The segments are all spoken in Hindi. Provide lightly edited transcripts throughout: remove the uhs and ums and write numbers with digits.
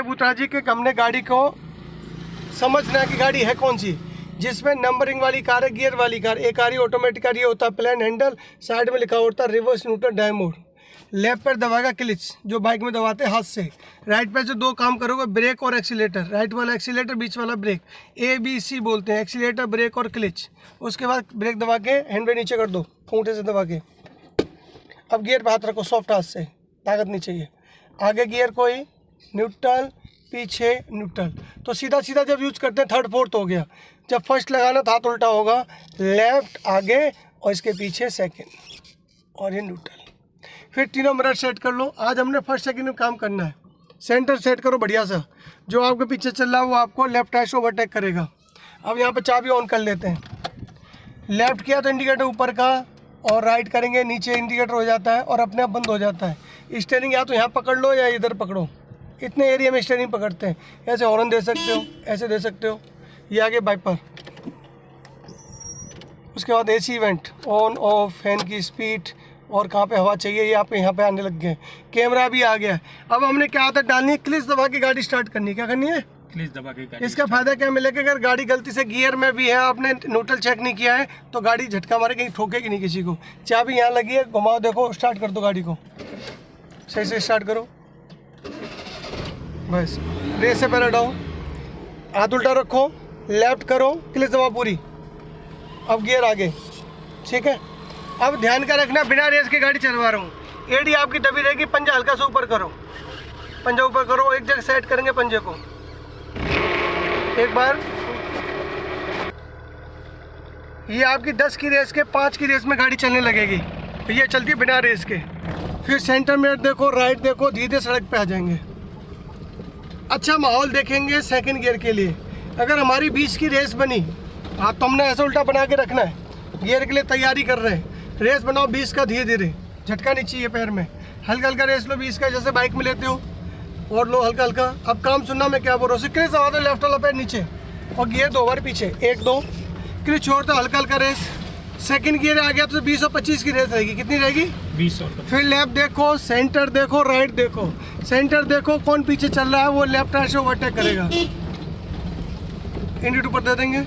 बूतरा जी कि हमने गाड़ी को समझना है कि गाड़ी है कौन सी, जिसमें नंबरिंग वाली कार है, गियर वाली कार। एक आ रही ऑटोमेटिक, आ रही होता है प्लेन हैंडल, साइड में लिखा होता है reverse, neutral, drive mode. Left पर दबाएगा क्लिच, जो बाइक में दबाते हैं हाथ से। राइट पैर से दो काम करोगे, ब्रेक और एक्सीलेटर। राइट वाला एक्सीलेटर, बीच वाला ब्रेक, ABC बोलते हैं, एक्सीलेटर, ब्रेक और क्लिच। उसके बाद ब्रेक दबा के हैंड ब्रेक नीचे कर दो, अंगूठे से दबा के। अब गियर पे हाथ रखो, सॉफ्ट हाथ से, ताकत नहीं चाहिए। आगे गियर कोई, न्यूट्रल, पीछे न्यूट्रल। तो सीधा सीधा जब यूज करते हैं थर्ड फोर्थ हो गया। जब फर्स्ट लगाना तो हाथ उल्टा होगा, लेफ्ट आगे और इसके पीछे सेकंड, और ये न्यूट्रल। फिर तीनों मिरर सेट कर लो। आज हमने फर्स्ट सेकंड में काम करना है। सेंटर सेट करो बढ़िया सा, जो आपके पीछे चल रहा है वो आपको लेफ्ट हैंड से ओवरटेक करेगा। अब यहाँ पे चाबी ऑन कर लेते हैं। लेफ्ट किया तो इंडिकेटर ऊपर का, और राइट करेंगे नीचे इंडिकेटर हो जाता है और अपने आप बंद हो जाता है। स्टीयरिंग या तो यहाँ पकड़ लो या इधर पकड़ो, इतने एरिया में स्टीयरिंग पकड़ते हैं। ऐसे हॉर्न दे सकते हो, ऐसे दे सकते हो। ये आगे वाइपर, उसके बाद AC event, on off, fan की स्पीड और कहाँ पे हवा चाहिए ये आप यहाँ पे आने लग गए। कैमरा भी आ गया। अब हमने क्या आदत डालनी है, क्लिच दबा के गाड़ी स्टार्ट करनी है। क्या करनी है? क्लिच दबा के गाड़ी। इसका फायदा क्या मिलेगा, अगर गाड़ी गलती से गियर में भी है, आपने न्यूट्रल चेक नहीं किया है, तो गाड़ी झटका मारे, कहीं ठोकेगी नहीं किसी को। चाबी यहाँ लगी है, घुमाओ, देखो, स्टार्ट कर दो गाड़ी को, सही से स्टार्ट करो। बस रेस से पैर हटाओ, हाथ उल्टा रखो, लेफ्ट करो, क्लिच दबाओ पूरी। अब गियर आगे, ठीक है। अब ध्यान का रखना, बिना रेस की गाड़ी चलवा रहा हूँ। एडी आपकी दबी रहेगी, पंजा हल्का सा ऊपर करो, पंजा ऊपर करो, एक जगह सेट करेंगे पंजे को। एक बार ये आपकी 10 की रेस के 5 की रेस में गाड़ी चलने लगेगी। ये चलती है बिना रेस के। फिर सेंटर में देखो, राइट देखो, धीरे सड़क पे आ जाएंगे। अच्छा माहौल देखेंगे सेकंड गियर के लिए। अगर हमारी 20 की रेस बनी, हाथ तो हमने ऐसा उल्टा बना के रखना है, गियर के लिए तैयारी कर रहे हैं। रेस बनाओ 20 का, धीरे धीरे, झटका नहीं चाहिए पैर में, हल्का हल्का रेस लो 20 का, जैसे बाइक में लेते हो, और लो हल्का हल्का। अब काम सुनना मैं क्या बोल रहा हूँ। क्लिच दबा दो, लेफ्ट वाला पैर नीचे, और गियर 2 बार पीछे, 1 2, क्लिच छोड़ दो, हल्का हल्का रेस। सेकंड गियर आ गया तो 20 और 25 की रेस रहेगी। कितनी रहेगी? 20 और 25। फिर लेफ्ट देखो, सेंटर देखो, राइट देखो। सेंटर देखो, कौन पीछे चल रहा है, वो लेफ्ट हैंड से ओवरटेक करेगा। इंडिकेटर ऊपर दे देंगे।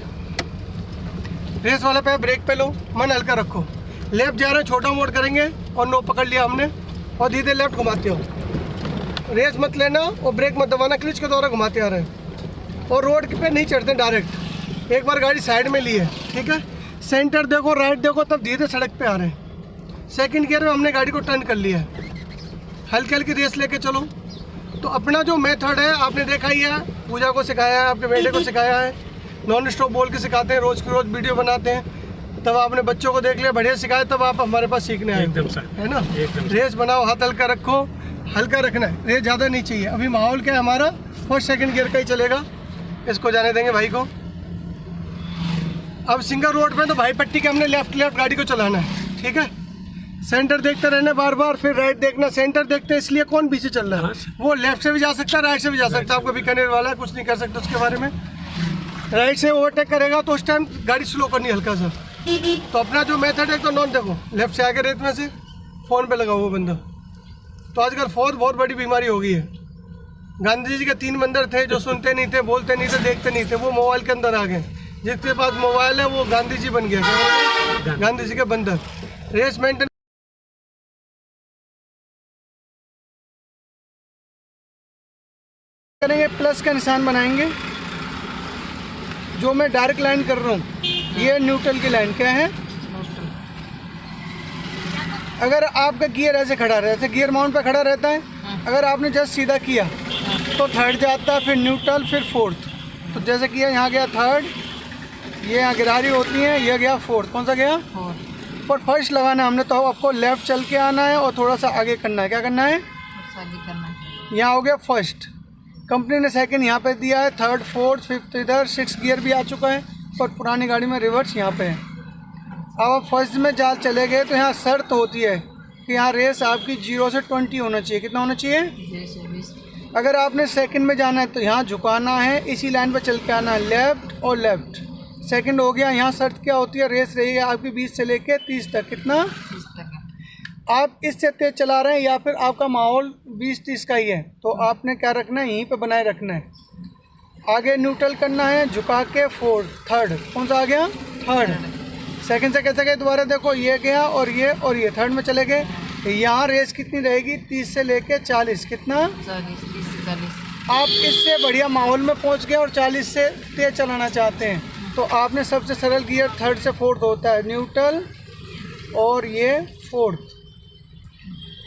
रेस वाला पे ब्रेक पे लो, मन हल्का रखो। लेफ्ट जा रहे हैं, छोटा मोड़ करेंगे, और नो पकड़ लिया हमने, और धीरे लेफ्ट घुमाते हो। रेस मत लेना और ब्रेक मत दबाना, क्लिच के द्वारा घुमाते आ रहे हैं। और रोड पे नहीं चढ़ते डायरेक्ट, एक बार गाड़ी साइड में ली है, ठीक है। सेंटर देखो, राइट देखो, तब धीरे सड़क पे आ रहे हैं। सेकंड गियर में हमने गाड़ी को टर्न कर लिया है। हल्की हल्की रेस लेके चलो। तो अपना जो मेथड है आपने देखा ही है, पूजा को सिखाया है, आपके बेटे को सिखाया है, नॉन स्टॉप बोल के सिखाते हैं, रोज़ की रोज़ वीडियो बनाते हैं। तब आपने बच्चों को देख लिया, बढ़िया सिखाया, तब आप हमारे पास सीखने आए, है ना। रेस बनाओ, हाथ हल्का रखो, हल्का रखना है, रेस ज़्यादा नहीं चाहिए। अभी माहौल क्या है हमारा, फर्स्ट सेकंड गियर का ही चलेगा, इसको जाने देंगे भाई को। अब सिंगल रोड पे तो भाई पट्टी के हमने लेफ्ट गाड़ी को चलाना है, ठीक है। सेंटर देखते रहना बार बार, फिर राइट देखना। सेंटर देखते हैं इसलिए कौन पीछे चल रहा है, वो लेफ्ट से भी जा सकता है, राइट से भी जा सकता है। आपको बीकानेर वाला है, कुछ नहीं कर सकते उसके बारे में। राइट से ओवरटेक करेगा तो उस टाइम गाड़ी स्लो करनी हल्का सा। तो अपना जो मेथड है, तो नॉन देखो, लेफ्ट से आगे रेत में से फ़ोन पे लगा हुआ बंदा। तो आजकल फ़ोन बहुत बड़ी बीमारी हो गई है। गांधी जी के 3 बंदर थे जो सुनते नहीं थे, बोलते नहीं थे, देखते नहीं थे, वो मोबाइल के अंदर आ गए। जिसके पास मोबाइल है वो गांधी जी बन गया, गांधी जी के बंदर। रेस मेंटेन करेंगे, प्लस का निशान बनाएंगे। जो मैं डायरेक्ट लाइन कर रहा हूँ, ये न्यूट्रल की लाइन क्या है। अगर आपका गियर ऐसे खड़ा रहे, ऐसे गियर माउंट पे खड़ा रहता है, अगर आपने जस्ट सीधा किया तो थर्ड जाता है, फिर न्यूट्रल, फिर फोर्थ। तो जैसे किया, यहाँ गया थर्ड, ये यहाँ गिरारी होती है, ये गया फोर्थ। कौन सा गया? फोर्थ। पर फर्स्ट लगाना हमने, तो आपको लेफ्ट चल के आना है और थोड़ा सा आगे करना है। क्या करना है? आगे करना है। यहाँ हो गया फर्स्ट, कंपनी ने सेकंड यहाँ पे दिया है, थर्ड, फोर्थ, फिफ्थ इधर, 6 गियर भी आ चुका है, पर पुरानी गाड़ी में रिवर्स यहाँ पे है। अब आप फर्स्ट में जाल चले गए तो यहाँ शर्त होती है कि यहाँ रेस आपकी 0 से 20 होना चाहिए। कितना होना चाहिए? 0 से 20। अगर आपने सेकंड में जाना है तो यहाँ झुकाना है, इसी लाइन पर चल के आना है, लेफ्ट और लेफ्ट। सेकंड हो गया। यहाँ शर्त क्या होती है, रेस रहेगी आपकी 20 से लेके 30 तक। कितना? 30 तक। आप इससे तेज चला रहे हैं या फिर आपका माहौल 20-30 का ही है, तो आपने क्या रखना है, यहीं पे बनाए रखना है। आगे न्यूट्रल करना है, झुका के फोर्थ, थर्ड, कौन सा आ गया, थर्ड। सेकंड से कैसे गए, दोबारा देखो, ये गया और ये थर्ड में चले गए। यहाँ रेस कितनी रहेगी, 30 से लेके 40, कितना, 40, 30 से 40। आप इससे बढ़िया माहौल में पहुँच गए और 40 से तेज चलाना चाहते हैं, तो आपने सबसे सरल गियर थर्ड से फोर्थ होता है, न्यूट्रल और ये फोर्थ।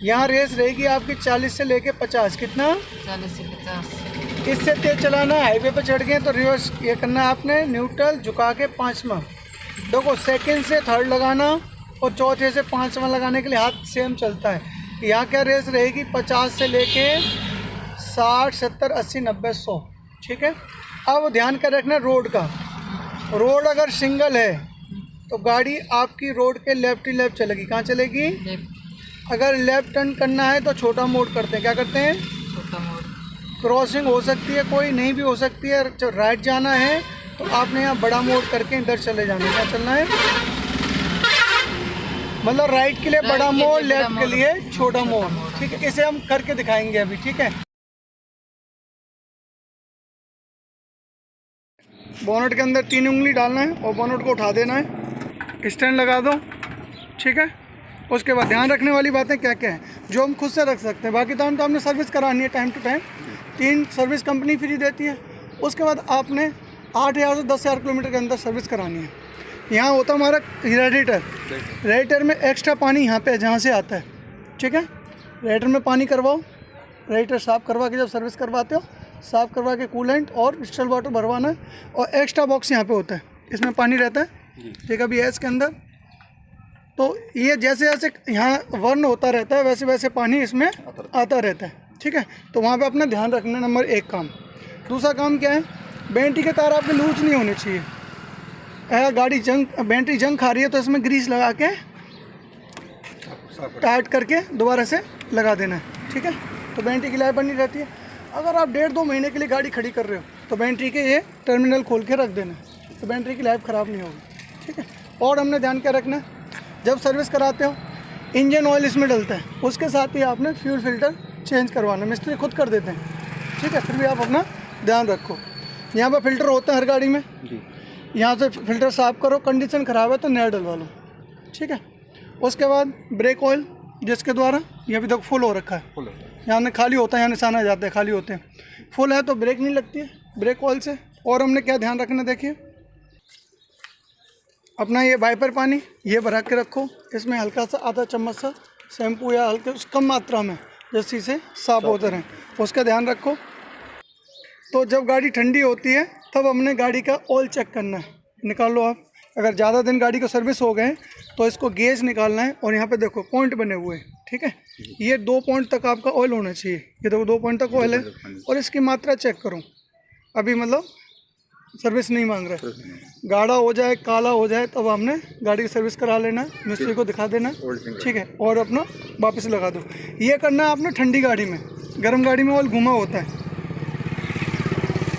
यहाँ रेस रहेगी आपकी 40 से लेके 50, कितना, 40 से 50। इससे तेज चलाना है, हाईवे पे चढ़ गए तो रिवर्स ये करना है आपने, न्यूट्रल झुका के 5वां। देखो सेकंड से थर्ड लगाना और चौथे से 5वां लगाने के लिए हाथ सेम चलता है। यहाँ क्या रेस रहेगी, 50 से लेके 60, 70, 80, 90, 100, ठीक है। अब ध्यान कर रखना रोड का, रोड अगर सिंगल है तो गाड़ी आपकी रोड के लेफ्ट ही लेफ्ट चलेगी, कहाँ चलेगी, अगर लेफ्ट टर्न करना है तो छोटा मोड़ करते हैं, क्या करते हैं, छोटा मोड़। क्रॉसिंग हो सकती है कोई, नहीं भी हो सकती है। जब राइट जाना है तो आपने यहाँ बड़ा मोड़ करके इधर चले जाना है, क्या चलना है, मतलब राइट के लिए बड़ा मोड़, लेफ्ट के लिए छोटा मोड़, ठीक है। इसे हम करके दिखाएंगे अभी, ठीक है। बोनट के अंदर 3 उंगली डालना है और बोनट को उठा देना है, स्टैंड लगा दो, ठीक है। उसके बाद ध्यान रखने वाली बातें क्या क्या हैं जो हम खुद से रख सकते हैं। बाकी तो हमने सर्विस करानी है time to time, 3 service company free देती है। उसके बाद आपने 8,000 से 10,000 किलोमीटर के अंदर सर्विस करानी है। यहाँ होता है हमारा रेडिएटर में एक्स्ट्रा पानी यहाँ पे जहाँ से आता है, ठीक है। रेडिएटर में पानी करवाओ, रेडिएटर साफ़ करवा के जब सर्विस करवाते हो, साफ़ करवा के कूलेंट और डिस्टिल वाटर भरवाना है। और एक्स्ट्रा बॉक्स यहाँ पे होता है, इसमें पानी रहता है, ठीक है, अभी है इसके अंदर। तो ये जैसे जैसे यहाँ वर्न होता रहता है वैसे वैसे पानी इसमें आता रहता है, ठीक है। तो वहाँ पे अपना ध्यान रखना, नंबर 1 काम। दूसरा काम क्या है, बैटरी के तार आपके लूज नहीं होने चाहिए। अगर गाड़ी बैटरी जंग खा रही है तो इसमें ग्रीस लगा के टाइट करके दोबारा से लगा देना है, ठीक है। तो बैटरी की लाइफ बनी रहती है। अगर आप 1.5-2 महीने के लिए गाड़ी खड़ी कर रहे हो तो बैटरी के ये टर्मिनल खोल के रख देना, तो बैटरी की लाइफ ख़राब नहीं होगी, ठीक है। और हमने ध्यान क्या रखना है, जब सर्विस कराते हो इंजन ऑयल इसमें डलता है, उसके साथ ही आपने फ्यूल फिल्टर चेंज करवाना, मिस्त्री खुद कर देते हैं, ठीक है। फिर भी आप अपना ध्यान रखो। यहाँ पर फिल्टर होता है हर गाड़ी में, यहाँ से फिल्टर साफ़ करो, कंडीशन ख़राब है तो नया डलवा लो, ठीक है। उसके बाद ब्रेक ऑयल जिसके द्वारा, ये भी देखो फुल हो रखा है, यहाँ ने खाली होता है, यहाँ निशान आ जाते हैं, खाली होते हैं। फुल है तो ब्रेक नहीं लगती है ब्रेक ऑयल से। और हमने क्या ध्यान रखना, देखिए अपना ये वाइपर पानी ये भरा के रखो, इसमें हल्का सा आधा चम्मच सा शैम्पू या हल्के कम मात्रा में जैसे से साफ होते रहें, उसका ध्यान रखो। तो जब गाड़ी ठंडी होती है तब हमने गाड़ी का ऑयल चेक करना है, निकालो आप। अगर ज़्यादा दिन गाड़ी को सर्विस हो गए तो इसको गेज निकालना है और यहाँ पे देखो पॉइंट बने हुए हैं, ठीक है। ये 2 पॉइंट तक आपका ऑयल होना चाहिए, ये देखो 2 पॉइंट तक ऑयल है। और इसकी मात्रा चेक करो, अभी मतलब सर्विस नहीं मांग रहा है। गाढ़ा हो जाए, काला हो जाए तब हमने गाड़ी की सर्विस करा लेना, मिस्त्री को दिखा देना, ठीक है, और अपना वापस लगा दो। ये करना है आपने ठंडी गाड़ी में। गर्म गाड़ी में ऑयल घुमा होता है।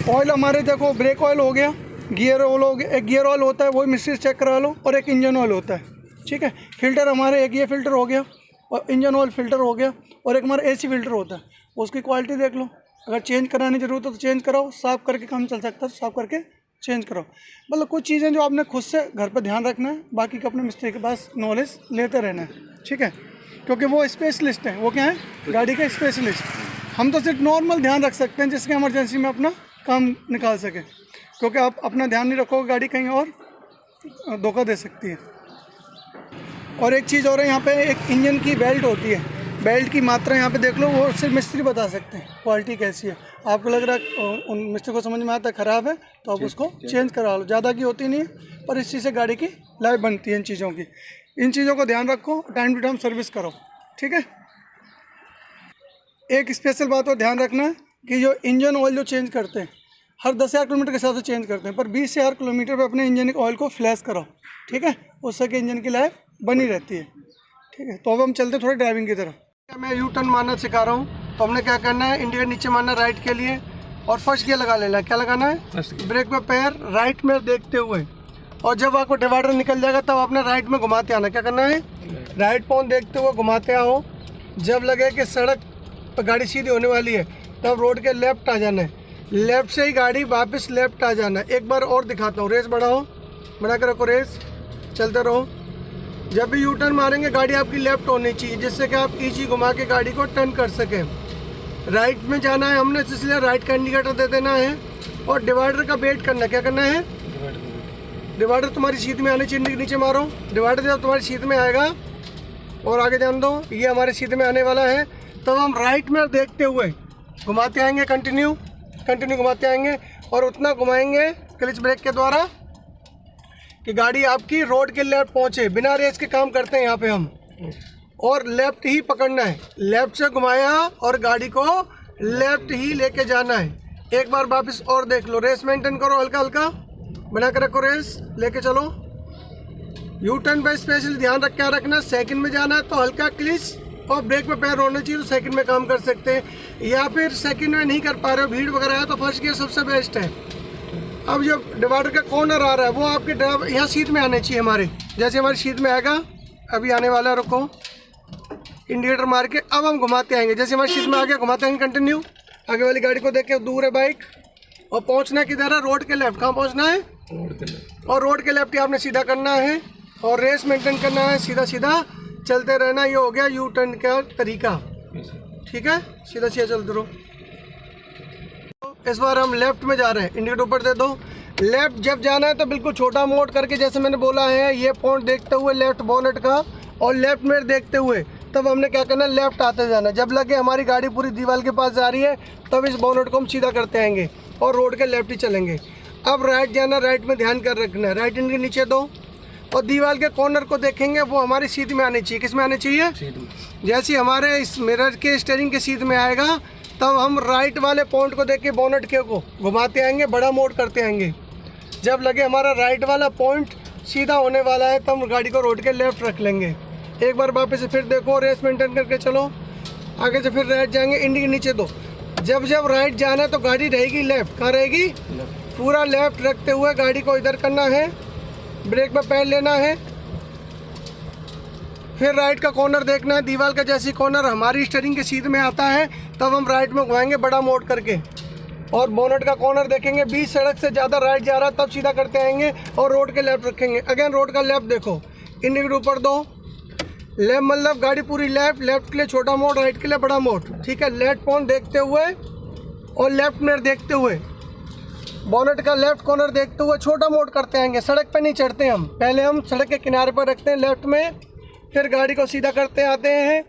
ऑयल हमारे देखो ब्रेक ऑयल हो गया, गियर ऑयल हो गया, एक गियर ऑयल होता है वही मिस्त्री चेक करा लो, और एक इंजन ऑयल होता है, ठीक है। फिल्टर हमारे एक ये फिल्टर हो गया और इंजन ऑयल फिल्टर हो गया, और एक हमारा AC फिल्टर होता है, उसकी क्वालिटी देख लो। अगर चेंज कराने की ज़रूरत है तो चेंज कराओ, साफ़ करके काम चल सकता है साफ़ करके चेंज कराओ। मतलब कुछ चीज़ें जो आपने खुद से घर पर ध्यान रखना है, बाकी का अपने मिस्त्री के पास नॉलेज लेते रहना है, ठीक है। क्योंकि वो स्पेशलिस्ट हैं, वो क्या है, गाड़ी के स्पेशलिस्ट। हम तो सिर्फ नॉर्मल ध्यान रख सकते हैं जिसके इमरजेंसी में अपना काम निकाल सके, क्योंकि आप अपना ध्यान नहीं रखोगे गाड़ी कहीं और धोखा दे सकती है। और एक चीज़ और है, यहाँ पे एक इंजन की बेल्ट होती है, बेल्ट की मात्रा यहाँ पे देख लो, वो सिर्फ मिस्त्री बता सकते हैं क्वालिटी कैसी है। आपको लग रहा है उन मिस्त्री को समझ में आता है ख़राब है तो आप उसको चेंज करा लो, ज़्यादा की होती नहीं है, पर इस चीज़ से गाड़ी की लाइफ बनती है। इन चीज़ों की, इन चीज़ों को ध्यान रखो, टाइम टू टाइम सर्विस करो, ठीक है। एक स्पेशल बात और ध्यान रखना है कि जो इंजन ऑयल जो चेंज करते हैं हर 10,000 किलोमीटर के हिसाब से चेंज करते हैं, पर 20,000 किलोमीटर पर अपने इंजन ऑयल को फ्लैश कराओ, ठीक है, उससे कि इंजन की लाइफ बनी रहती है, ठीक है। तो अब हम चलते थोड़ी ड्राइविंग की तरफ। मैं यू टर्न मारना सिखा रहा हूँ, तो हमने क्या करना है, इंडिकेटर नीचे मारना राइट के लिए और फर्स्ट गियर लगा लेना है। क्या लगाना है, ब्रेक पे पैर राइट में देखते हुए, और जब आपको डिवाइडर निकल जाएगा तब आपने राइट में घुमाते आना। क्या करना है, राइट पॉन देखते हुए घुमाते आओ। जब लगे कि सड़क पर गाड़ी सीधी होने वाली है तब रोड के लेफ्ट आ जाना है, लेफ्ट से ही गाड़ी वापस लेफ्ट आ जाना है। एक बार और दिखाता हूँ, रेस बढ़ाओ, बना कर रखो रेस, चलते रहो। जब भी यू टर्न मारेंगे गाड़ी आपकी लेफ्ट होनी चाहिए, जिससे कि आप इजी घुमा के गाड़ी को टर्न कर सकें। राइट में जाना है हमने, इसलिए राइट का इंडिकेटर दे देना है और डिवाइडर का वेट करना है। क्या करना है? डिवाइडर तुम्हारी सीट में आने चाहिए, नीचे मारो। डिवाइडर जब तुम्हारी सीट में आएगा और आगे ध्यान दो, ये हमारी सीट में आने वाला है, तब हम राइट में देखते हुए घुमाते आएंगे, कंटिन्यू घुमाते आएंगे और उतना घुमाएंगे क्लच ब्रेक के द्वारा कि गाड़ी आपकी रोड के लेफ्ट पहुंचे। बिना रेस के काम करते हैं यहाँ पे हम, और लेफ्ट ही पकड़ना है। लेफ्ट से घुमाया और गाड़ी को लेफ्ट ही लेके जाना है। एक बार वापस और देख लो, रेस मेंटेन करो, हल्का हल्का बना कर रखो, रेस लेके चलो। यू टर्न पे स्पेशल ध्यान रख के रखना, सेकंड में जाना है तो हल्का क्लिच और ब्रेक पे पैर होना चाहिए, तो सेकंड में काम कर सकते हैं। या फिर सेकंड में नहीं कर पा रहे हो, भीड़ वगैरह है, तो फर्स्ट गियर सबसे बेस्ट है। अब जो डिवाइडर का कॉर्नर आ रहा है वो आपके ड्राइवर यहाँ सीट में आने चाहिए हमारे, जैसे हमारी सीट में आएगा अभी आने वाला है, रुको इंडिकेटर मार के अब हम घुमाते आएंगे। जैसे हमारी सीट में आ गया घुमाते आएंगे कंटिन्यू। आगे वाली गाड़ी को देख के, दूर है बाइक और पहुँचना किधर है? रोड के लेफ्ट। कहाँ पहुँचना है? रोड के लेफ्ट। और रोड के लेफ्ट ही आपने सीधा करना है और रेस मेंटेन करना है, सीधा सीधा चलते रहना। ये हो गया यू टर्न का तरीका, ठीक है? सीधा सीधा चलते रहो। इस बार हम लेफ्ट में जा रहे हैं, इंडिकेटर ऊपर दे दो। लेफ्ट जब जाना है तो बिल्कुल छोटा मोड़ करके, जैसे मैंने बोला है, ये पॉइंट देखते हुए लेफ्ट बोनेट का और लेफ्ट मिरर देखते हुए तब हमने क्या करना है? लेफ्ट आते जाना। जब लगे हमारी गाड़ी पूरी दीवार के पास जा रही है तब इस बोनेट को हम सीधा करते आएंगे और रोड के लेफ्ट ही चलेंगे। अब राइट जाना, राइट में ध्यान कर रखना है, राइट इंडिकेटर नीचे दो और दीवार के कॉर्नर को देखेंगे, वो हमारी सीट में आनी चाहिए। किस में आनी चाहिए? जैसे हमारे इस मिरर के स्टीयरिंग के सीट में आएगा तब हम राइट वाले पॉइंट को देख के बोनेट के को घुमाते आएंगे, बड़ा मोड़ करते आएंगे। जब लगे हमारा राइट वाला पॉइंट सीधा होने वाला है तब गाड़ी को रोड के लेफ्ट रख लेंगे। एक बार वापस से फिर देखो, रेस मेंटेन करके चलो। आगे से फिर राइट जाएंगे, इंडिकेटर नीचे दो। जब जब राइट जाना है तो गाड़ी रहेगी लेफ्ट। कहाँ रहेगी? पूरा लेफ्ट रखते हुए गाड़ी को इधर करना है, ब्रेक में पैर लेना है, फिर राइट का कॉर्नर देखना है। दीवार का जैसी कॉर्नर हमारी स्टीयरिंग के सीट में आता है तब हम राइट में घुमाएंगे बड़ा मोड़ करके, और बोनेट का कॉर्नर देखेंगे, बीच सड़क से ज़्यादा राइट जा रहा है तब सीधा करते आएंगे और रोड के लेफ्ट रखेंगे। अगेन रोड का लेफ्ट देखो, इंडिकेटर ऊपर दो। लेफ्ट मतलब गाड़ी पूरी लेफ्ट, लेफ्ट के लिए छोटा मोड़, राइट के लिए बड़ा मोड़, ठीक है? लेफ्ट पॉइंट देखते हुए और लेफ्ट मिरर देखते हुए, बोनेट का लेफ्ट कॉर्नर देखते हुए छोटा मोड़ करते आएंगे। सड़क पे नहीं चढ़ते हम, पहले हम सड़क के किनारे पर रखते हैं लेफ्ट में, फिर गाड़ी को सीधा करते आते हैं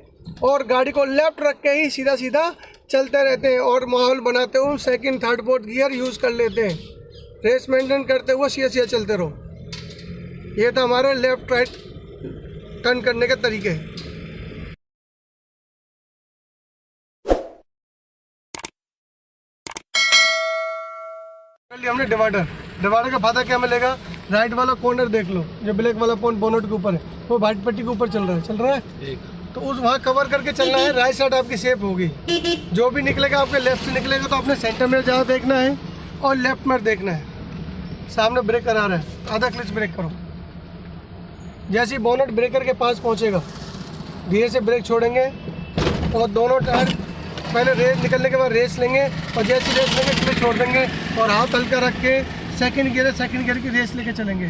और गाड़ी को लेफ्ट रख के ही सीधा सीधा चलते रहते हैं और माहौल बनाते हुए second third fourth gear use कर लेते हैं। रेस मेंटेन करते हुए सीधा सीधा चलते रहो। ये था हमारे लेफ्ट राइट टर्न करने के तरीके। हमने डिवाइडर का फायदा क्या मिलेगा? राइट वाला कॉर्नर देख लो, जो ब्लैक वाला पॉइंट बोनेट के ऊपर है वो व्हाइट पट्टी के ऊपर चल रहा है तो उस वहाँ कवर करके चलना है। राइट साइड आपकी सेफ होगी, जो भी निकलेगा आपके लेफ्ट से निकलेगा तो अपने सेंटर में ज़्यादा देखना है और लेफ्ट में देखना है। सामने ब्रेक करा रहा है, आधा क्लच ब्रेक करो। जैसे ही बोनेट ब्रेकर के पास पहुँचेगा धीरे से ब्रेक छोड़ेंगे और दोनों टायर पहले रेस निकलने के बाद रेस लेंगे और जैसे रेस लेंगे क्लच छोड़ देंगे और हाथ हल्का रख के सेकंड गियर की रेस लेके चलेंगे।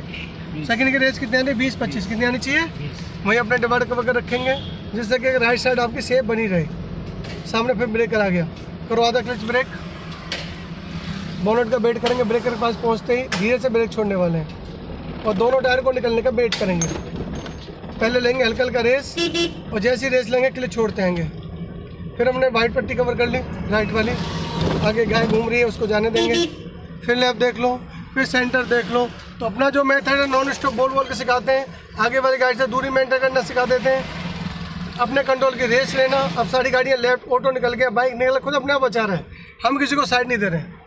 सेकंड की रेस कितनी आनी? 20-25 कितनी आनी चाहिए? वही अपने डिवाइडर कवर कर रखेंगे जिससे कि राइट साइड आपकी सेफ बनी रहे। सामने फिर ब्रेकर आ गया, करो आधा क्लच ब्रेक, बोनेट का वेट करेंगे, ब्रेकर के पास पहुंचते ही धीरे से ब्रेक छोड़ने वाले हैं और दोनों टायर को निकलने का वेट करेंगे। पहले लेंगे हल्का हल्का रेस और जैसी रेस लेंगे क्लच छोड़ते आएंगे। फिर हमने वाइट पट्टी कवर कर ली राइट वाली, आगे गाय घूम रही है उसको जाने देंगे। फिर लेफ्ट देख लो, फिर सेंटर देख लो। तो अपना जो मेथड है नॉन स्टॉप बोल के सिखाते हैं, आगे वाली गाड़ी से दूरी मेंटेन करना सिखा देते हैं, अपने कंट्रोल की रेस लेना। अब सारी गाड़ियाँ लेफ्ट, ऑटो निकल गया, बाइक निकल, खुद अपने आप बचा रहे हैं, हम किसी को साइड नहीं दे रहे हैं।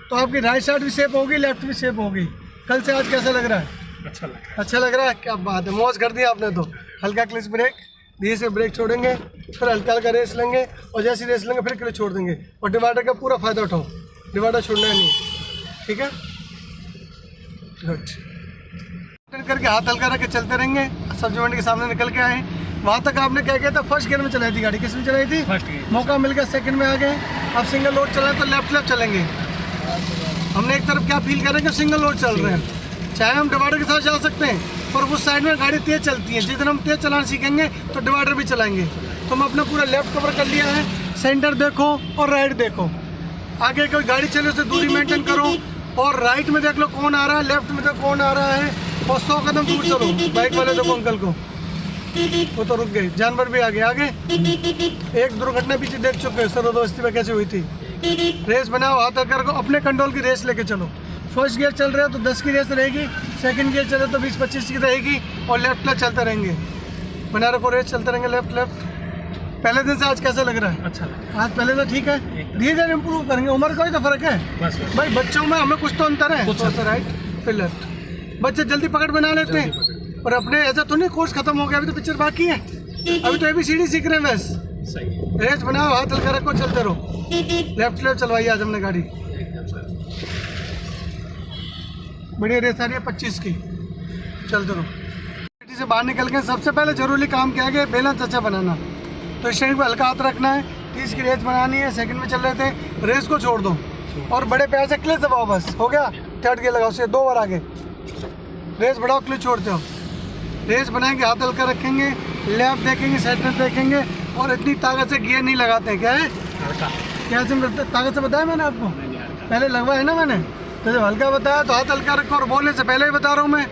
तो आपकी राइट साइड भी सेफ होगी, लेफ्ट भी सेफ होगी। कल से आज कैसा लग रहा है? अच्छा लग रहा है। क्या बात है, मौज कर दिया आपने तो। हल्का क्लच ब्रेक, धीरे से ब्रेक छोड़ेंगे, फिर हल्का हल्का रेस लेंगे और जैसी रेस लेंगे फिर क्लच छोड़ देंगे और डिवाइडर का पूरा फ़ायदा उठाओ, डिवाइडर छोड़ना है नहीं, ठीक है? गुड। करके हाथ हल्का रख के चलते रहेंगे। सब्जी मंडी के सामने निकल के आए, वहाँ तक आपने क्या किया था, फर्स्ट गियर में चलाई थी गाड़ी, किस में चलाई थी? First gear. मौका मिल गया सेकंड में आ गए। अब सिंगल लोड चला तो लेफ्ट चलेंगे। हमने एक तरफ क्या फील करें कि सिंगल लोड चल रहे हैं, चाहे हम डिवाइडर के साथ जा सकते हैं, पर उस साइड में गाड़ी तेज़ चलती है। जिस दिन हम तेज़ चलाना सीखेंगे तो डिवाइडर भी चलाएंगे। तो हम अपना पूरा लेफ्ट कवर कर लिया है। सेंटर देखो और राइट देखो, आगे कोई गाड़ी चले उससे दूरी मेंटेन करो। और राइट में देख लो कौन आ रहा है, लेफ्ट में देखो कौन आ रहा है, और 100 कदम दूर चलो। बाइक वाले देखो अंकल को, वो तो रुक गए, जानवर भी आगे। एक दुर्घटना पीछे देख चुके हैं सरोदोस्ती में कैसे हुई थी। रेस बनाओ, हाथ कर को अपने कंट्रोल की रेस लेके चलो। फर्स्ट गियर चल रहे हो तो 10 की रेस रहेगी, सेकंड गियर चले तो 20-25 की रहेगी, और लेफ्ट चलते रहेंगे। बना रखो रेस, चलते रहेंगे लेफ्ट। पहले दिन से आज कैसा लग रहा है? अच्छा लगा। आज पहले तो ठीक है, धीरे धीरे इम्प्रूव करेंगे। उम्र का ही तो फर्क है बस भाई, बच्चों में हमें कुछ तो अंतर है। कुछ तो राइट फिर लेफ्ट, बच्चे जल्दी पकड़ बना लेते हैं। और अपने ऐसा तो नहीं कोर्स खत्म हो गया, अभी तो पिक्चर बाकी है, अभी तो ABCD सीख रहे हैं बस। सही है। रेस बनाओ, हाथ हल्का रखो, चलते रहो। लेफ्ट चलवाइए आज हमने गाड़ी, बढ़िया रेस आ रही है 25 की, चलते रहो। सिटी से बाहर निकल के सबसे पहले जरूरी काम क्या है कि बैलेंस अच्छा बनाना। तो स्टेरिंग पे हल्का हाथ रखना है, 30 की रेस बनानी है। सेकंड में चल रहे थे, रेस को छोड़ दो और बड़े पैर से क्लिच दबाओ, बस हो गया। थर्ड गियर लगाओ, से 2 बार आगे, रेस बढ़ाओ, क्लिच छोड़ते हो। रेस बनाएंगे, हाथ हल्का रखेंगे, लेफ्ट देखेंगे, सेंटर देखेंगे, और इतनी ताकत से गियर नहीं लगाते हैं। क्या है, क्या ताकत से बताया मैंने आपको, पहले लगवा है ना मैंने, तो जब हल्का बताया तो हाथ हल्का रखो। और बोलने से पहले ही बता रहा हूँ मैं,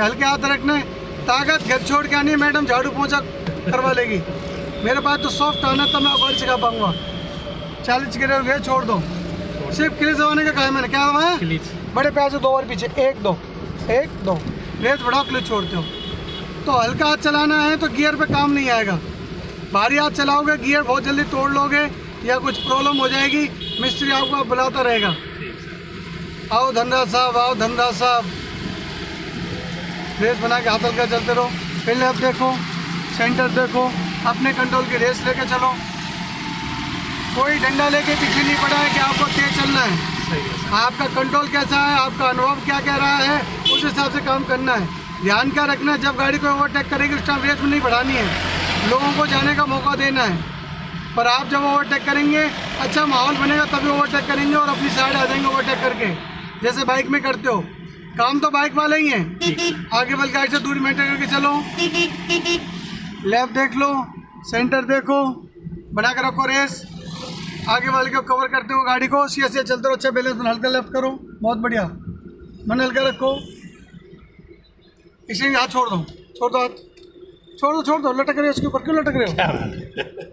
हल्के हाथ रखने, ताकत घर छोड़ के आनी है। मैडम झाड़ू पोंछा करवा लेगी, मेरे पास तो सॉफ्ट आना तब मैं गाड़ी सिखा पाऊंगा। 40 गियर गए, छोड़ दो। सिर्फ क्लिच दबाने का कहा है मैंने, क्या दबाया? बड़े पैर से 2 बार पीछे, 1 2 1 2, रेस बढ़ाओ, क्लिच छोड़ते हो। तो हल्का हाथ चलाना है तो गियर पे काम नहीं आएगा। भारी हाथ चलाओगे गियर बहुत जल्दी तोड़ लोगे या कुछ प्रॉब्लम हो जाएगी, मिस्त्री आपको बुलाता रहेगा। आओ धनराज साहब, आओ धनराज साहब। रेस बना के हाथ हल्का चलते रहो। फिर लेफ्ट देखो, सेंटर देखो, अपने कंट्रोल की रेस लेके चलो। कोई डंडा लेके पीछे नहीं पड़ा है कि आपको तेज चलना है। आपका कंट्रोल कैसा है, आपका अनुभव क्या कह रहा है, उस हिसाब से काम करना है। ध्यान क्या रखना है, जब गाड़ी को ओवरटेक करेगी उस टाइम रेस में नहीं बढ़ानी है, लोगों को जाने का मौका देना है। पर आप जब ओवरटेक करेंगे, अच्छा माहौल बनेगा तभी ओवरटेक करेंगे, और अपनी साइड आ जाएंगे ओवरटेक करके, जैसे बाइक में करते हो। काम तो बाइक वाले ही हैं। आगे वाली गाड़ी से दूरी मेंटेन करके चलो। लेफ्ट देख लो, सेंटर देखो, बना कर रखो रेस। आगे वाले को कवर करते हो गाड़ी को, सीधे चलते रहो। अच्छा बैलेंस में हल्का लेफ्ट करो, बहुत बढ़िया। मन हल्का रखो, इसी हाथ छोड़ दो, छोड़ दो हाथ, छोड़ दो। लटक रहे हो उसके ऊपर, क्यों लटक रहे हो?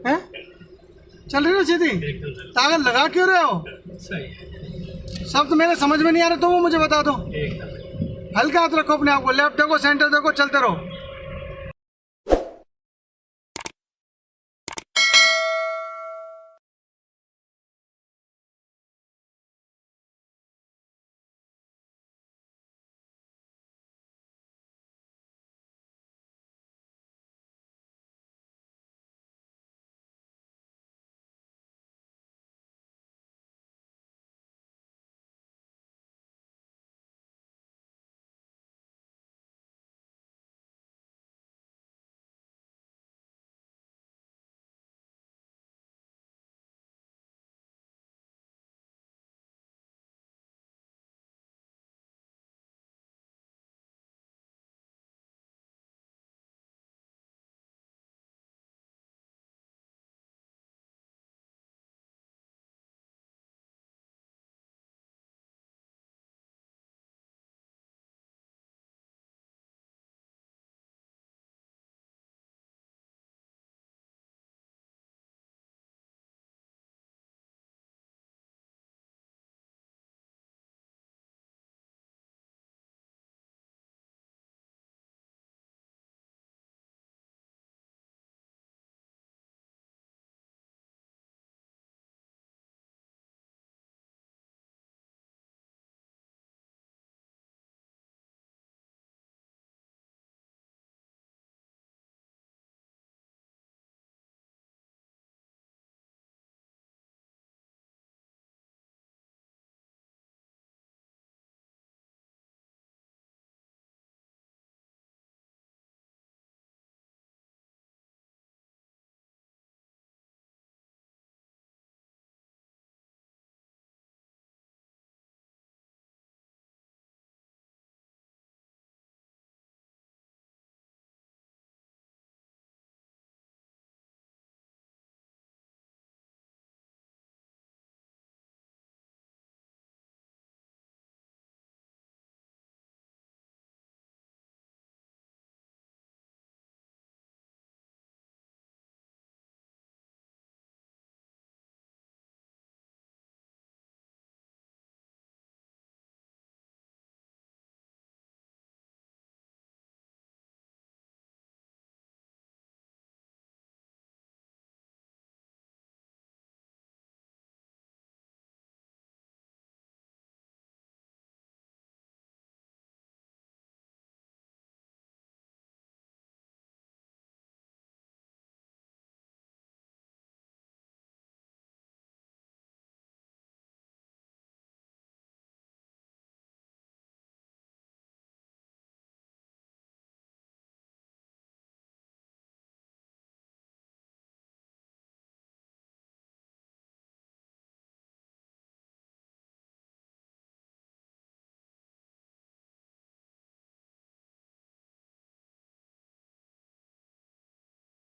हैं? चल रही हो सीधी, ताकत लगा क्यों रहे हो? सब तो मेरे समझ में नहीं आ रहे, तो वो मुझे बता दो। हल्का हाथ रखो अपने आप को, लेफ्ट देखो, सेंटर देखो, चलते रहो।